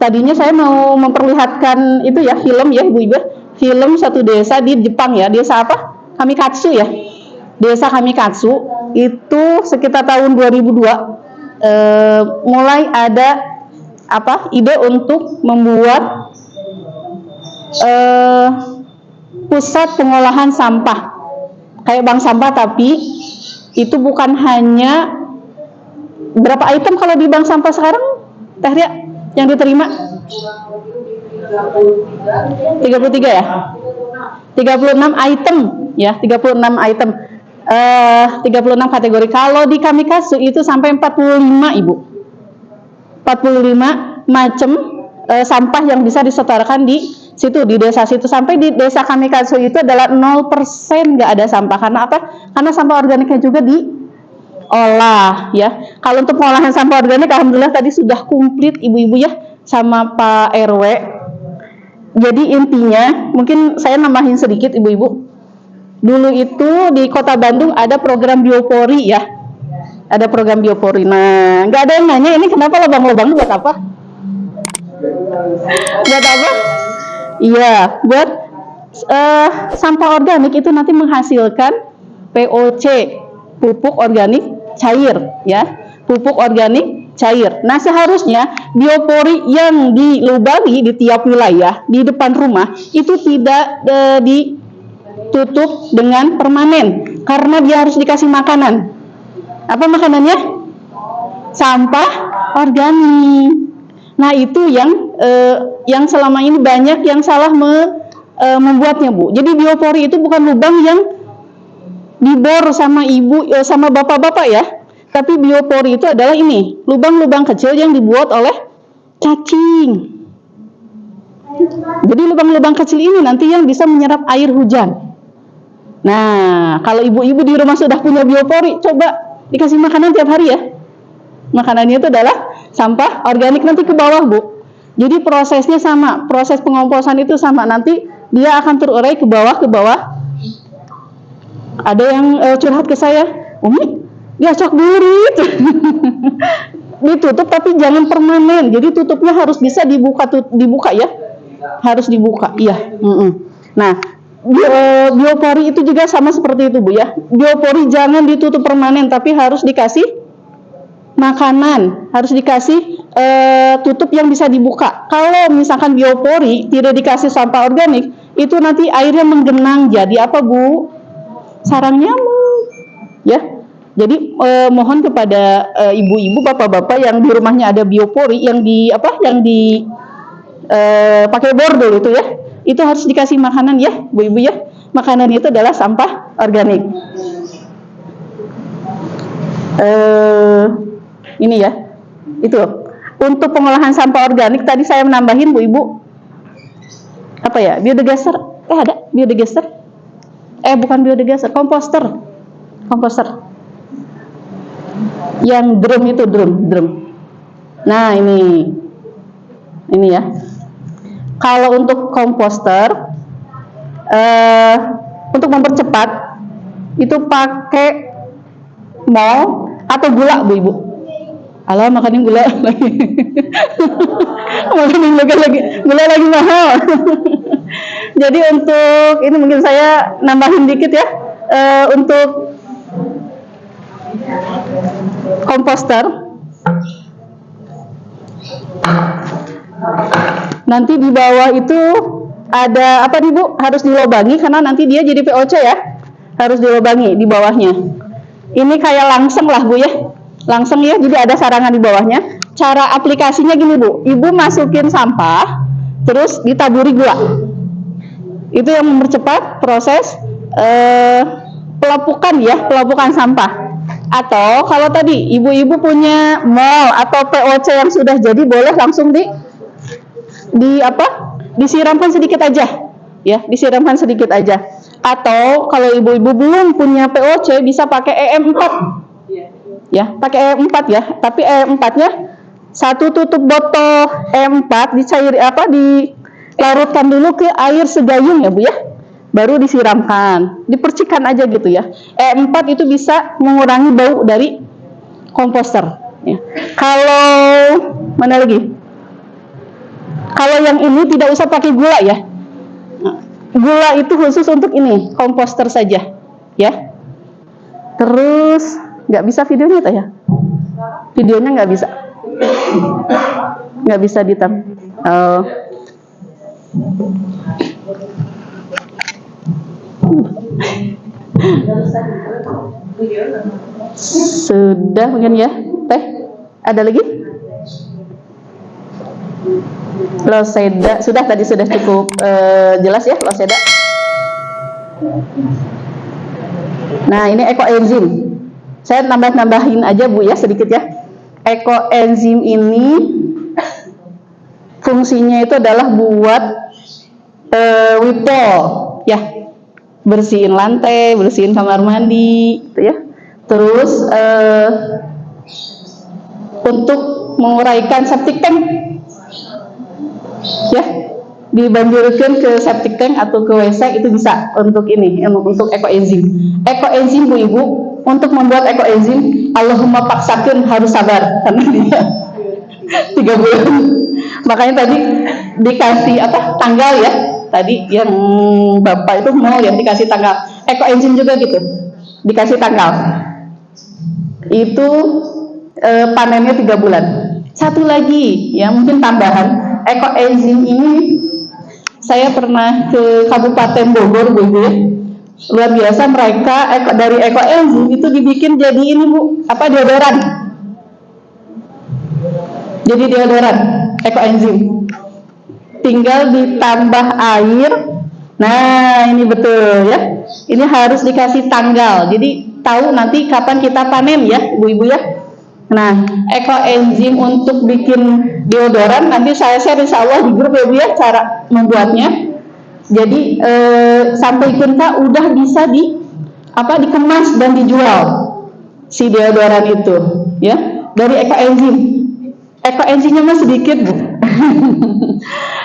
Tadinya saya mau memperlihatkan itu ya, film ya ibu-ibu, film satu desa di Jepang ya, desa apa? Kamikatsu ya, desa Kamikatsu itu sekitar tahun 2002 mulai ada apa ide untuk membuat pusat pengolahan sampah kayak bank sampah, tapi itu bukan hanya berapa item kalau di bank sampah sekarang Teh Ria yang diterima 33 ya, 36 item ya, 36 item 36 kategori. Kalau di Kamikatsu itu sampai 45 ibu, 45 macam sampah yang bisa disetorkan di situ, di desa situ. Sampai di desa Kamikatsu itu adalah 0% nggak ada sampah. Karena apa? Karena sampah organiknya juga diolah ya. Kalau untuk pengolahan sampah organik alhamdulillah tadi sudah komplit ibu-ibu ya sama Pak RW. Jadi intinya mungkin saya nambahin sedikit ibu-ibu. Dulu itu di Kota Bandung ada program biopori ya, ada program biopori. Nah, nggak ada yang nanya ini kenapa lubang-lubang buat apa? Buat apa? Iya, buat sampah organik itu nanti menghasilkan POC, pupuk organik cair ya, pupuk organik cair. Nah, seharusnya biopori yang dilubangi di tiap wilayah di depan rumah itu tidak ditutup dengan permanen, karena dia harus dikasih makanan. Apa makanannya? Sampah organik. Nah, itu yang selama ini banyak yang salah membuatnya, Bu. Jadi biopori itu bukan lubang yang dibor sama ibu sama bapak-bapak ya. Tapi biopori itu adalah ini, lubang-lubang kecil yang dibuat oleh cacing. Jadi lubang-lubang kecil ini nanti yang bisa menyerap air hujan. Nah, kalau ibu-ibu di rumah sudah punya biopori, coba dikasih makanan tiap hari ya. Makanannya itu adalah sampah organik nanti ke bawah, Bu. Jadi prosesnya sama, proses pengomposan itu sama, nanti dia akan terurai ke bawah. Ada yang curhat ke saya, Umi, diacak dulu ditutup tapi jangan permanen. Jadi tutupnya harus bisa dibuka ya, harus dibuka. Iya. Nah, biopori itu juga sama seperti itu, Bu ya. Biopori jangan ditutup permanen, tapi harus dikasih makanan, harus dikasih tutup yang bisa dibuka. Kalau misalkan biopori tidak dikasih sampah organik, itu nanti airnya menggenang jadi apa, Bu? Sarang nyamuk ya. Jadi mohon kepada ibu-ibu, bapak-bapak yang di rumahnya ada biopori yang pakai bordol itu ya, itu harus dikasih makanan ya, Bu Ibu ya. Makanan itu adalah sampah organik. Ini ya, itu untuk pengolahan sampah organik tadi saya menambahin, Bu Ibu, apa ya, biodigester, ada biodigester, bukan biodigester, komposter, yang drum itu, drum. Nah ini ya. Kalau untuk komposter, untuk mempercepat itu pakai mol atau gula, Bu Ibu. Alah, makanin gula lagi. Makanin gula lagi mahal. Jadi untuk ini mungkin saya nambahin dikit ya, untuk komposter. Nanti di bawah itu ada apa nih, Bu? Harus dilobangi karena nanti dia jadi POC ya. Harus dilobangi di bawahnya. Ini kayak langseng lah, Bu ya. Langsung ya, jadi ada sarangan di bawahnya. Cara aplikasinya gini, Bu, ibu masukin sampah terus ditaburi gula, itu yang mempercepat proses pelapukan sampah. Atau kalau tadi ibu-ibu punya mol atau POC yang sudah jadi, boleh langsung disiramkan sedikit aja ya, disiramkan sedikit aja. Atau kalau ibu-ibu belum punya POC, bisa pakai EM4 ya, pakai EM4 ya, tapi EM4-nya satu tutup botol EM4 dilarutkan dulu ke air segayung ya, Bu ya, baru disiramkan, dipercikan aja gitu ya. EM4 itu bisa mengurangi bau dari komposter ya. Kalau mana lagi? Kalau yang ini tidak usah pakai gula ya. Gula itu khusus untuk ini, komposter saja, ya. Terus nggak bisa videonya tuh ya? Videonya nggak bisa ditam. Sudah mungkin ya, Teh. Ada lagi? Loseda sudah, tadi sudah cukup jelas ya, loseda. Nah, ini ekoenzim. Saya nambahin aja Bu ya, sedikit ya. Ekoenzim ini fungsinya itu adalah buat wipol ya, bersihin lantai, bersihin kamar mandi gitu ya. Terus untuk menguraikan septic tank ya, dibanjurkan ke septic tank atau ke WC itu bisa untuk ini, untuk ekoenzim. Ekoenzim Bu Ibu, untuk membuat ekoenzim Allahumma paksakan harus sabar karena dia 3 bulan. Makanya tadi dikasih tanggal ya, tadi yang Bapak itu mau ya dikasih tanggal. Ekoenzim juga gitu, dikasih tanggal. Itu panennya 3 bulan. Satu lagi ya, mungkin tambahan, ekoenzim ini saya pernah ke Kabupaten Bogor Bu ya. Luar biasa, mereka dari ekoenzim itu dibikin jadi ini Bu, deodoran. Jadi deodoran ekoenzim. Tinggal ditambah air. Nah, ini betul ya. Ini harus dikasih tanggal. Jadi tahu nanti kapan kita panen ya, Ibu-ibu ya. Nah, ekoenzim untuk bikin deodoran nanti saya share insya Allah di grup ya Bu ya, cara membuatnya. Jadi sampai kita udah bisa dikemas dan dijual si deodoran itu ya, dari ekoenzim. Ekoenzimnya mah sedikit Bu.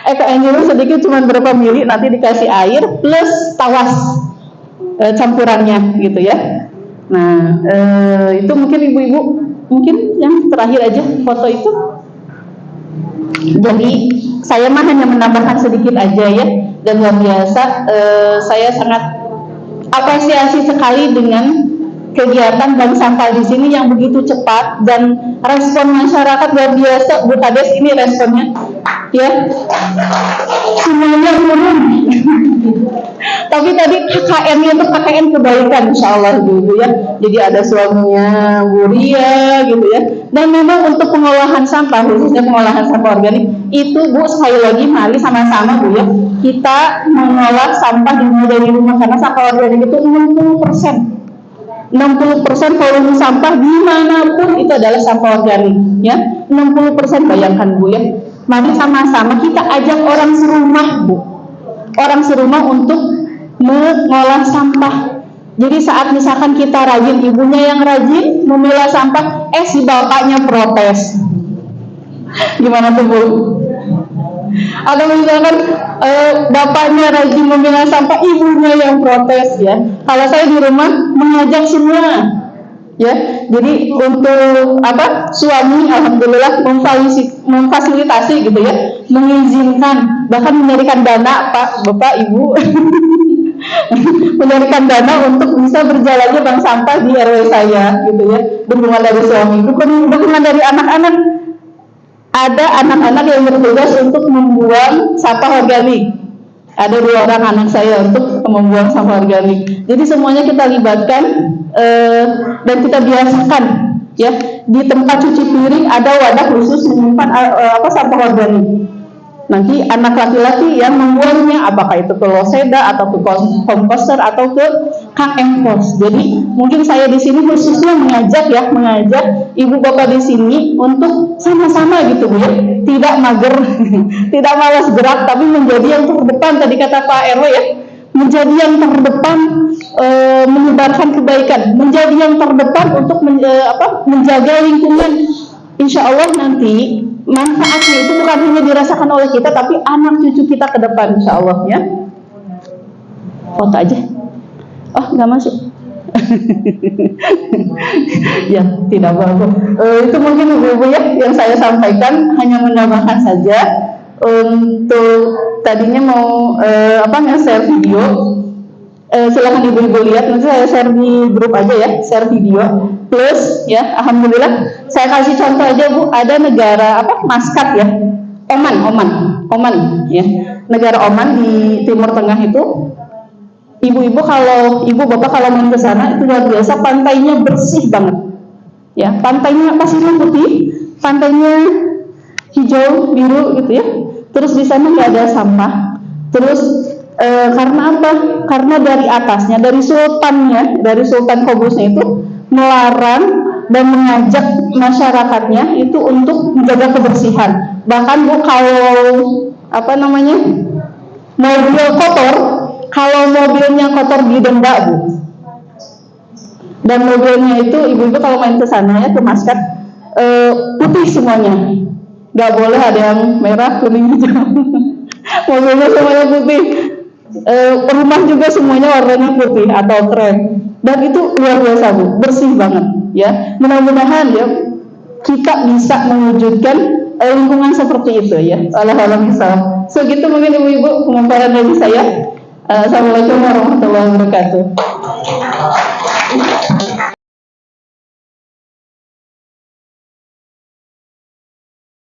Ekoenzimnya sedikit, cuma berapa mili, nanti dikasih air plus tawas campurannya gitu ya. Nah, itu mungkin Ibu-ibu, mungkin yang terakhir aja foto itu. Jadi saya mah hanya menambahkan sedikit aja ya, dan luar biasa saya sangat apresiasi sekali dengan kegiatan bank sampah di sini yang begitu cepat, dan respon masyarakat luar biasa. Bu Kades, ini responnya ya, semuanya turun. Tapi tadi KKN-nya itu KKN kebaikan insya Allah Ibu ya. Jadi ada suaminya Bu Ria gitu ya. Dan memang untuk pengolahan sampah, khususnya pengolahan sampah organik itu Bu, sekali lagi mari sama-sama Bu ya, kita mengolah sampah dimulai dari rumah, karena sampah organik itu 60% volume sampah dimanapun itu adalah sampah organik ya. 60%, bayangkan Bu ya. Mari sama-sama kita ajak orang serumah Bu, orang serumah untuk mengolah sampah. Jadi saat misalkan kita rajin, ibunya yang rajin memilah sampah, si bapaknya protes. Gimana tuh Bu? Atau misalkan bapaknya rajin memilah sampah, ibunya yang protes ya. Kalau saya di rumah mengajak semua ya. Jadi untuk suami alhamdulillah memfasilitasi gitu ya, mengizinkan, bahkan menyediakan dana Bapak Ibu menyediakan dana untuk bisa berjalannya bank sampah di RW saya gitu ya. Dukungan dari suami, dukungan dari anak-anak. Ada anak-anak yang bertugas untuk membuang sampah organik. Ada 2 orang anak saya untuk membuang sampah organik. Jadi semuanya kita libatkan dan kita biasakan ya. Di tempat cuci piring ada wadah khusus menyimpan sampah organik. Nanti anak laki-laki yang membuangnya, apakah itu ke loseda atau ke komposter atau ke Kang Empos. Jadi mungkin saya di sini khususnya mengajak ibu bapak di sini untuk sama-sama gitu Bu ya, tidak mager, tidak malas gerak, tapi menjadi yang terdepan. Tadi kata Pak RW ya, menjadi yang terdepan menyebarkan kebaikan, menjadi yang terdepan untuk menjaga lingkungan. Insya Allah nanti manfaatnya itu bukan hanya dirasakan oleh kita, tapi anak cucu kita ke depan insya Allah ya. Foto aja. Oh, nggak masuk. Ya, tidak apa-apa. Itu mungkin Ibu-ibu ya yang saya sampaikan, hanya menambahkan saja untuk tadinya mau nge-share video. Silahkan ibu-ibu lihat, nanti saya share di grup aja ya, share video. Plus ya, alhamdulillah saya kasih contoh aja Bu, ada negara Maskat ya, Oman ya, negara Oman di Timur Tengah itu. Ibu-ibu kalau ibu bapak kalau main ke sana itu luar biasa, pantainya bersih banget ya, pantainya pasirnya putih, pantainya hijau biru gitu ya. Terus di sana nggak ada sampah. Terus karena apa? Karena dari atasnya, dari Sultan Qaboosnya itu melarang dan mengajak masyarakatnya itu untuk menjaga kebersihan. Bahkan Bu, kalau mobil kotor, kalau mobilnya kotor didenda Bu. Dan mobilnya itu ibu-ibu kalau main ke sana ya, ke Maskat, putih semuanya, nggak boleh ada yang merah, kuning, hijau. Mobilnya semuanya putih. Rumah juga semuanya warnanya putih atau krem, dan itu luar biasa Bu, bersih banget ya. Mudah-mudahan ya kita bisa mewujudkan lingkungan seperti itu ya. Alhamdulillah bisa. Segitu mungkin ibu-ibu pemaparan dari saya. Assalamualaikum warahmatullahi wabarakatuh.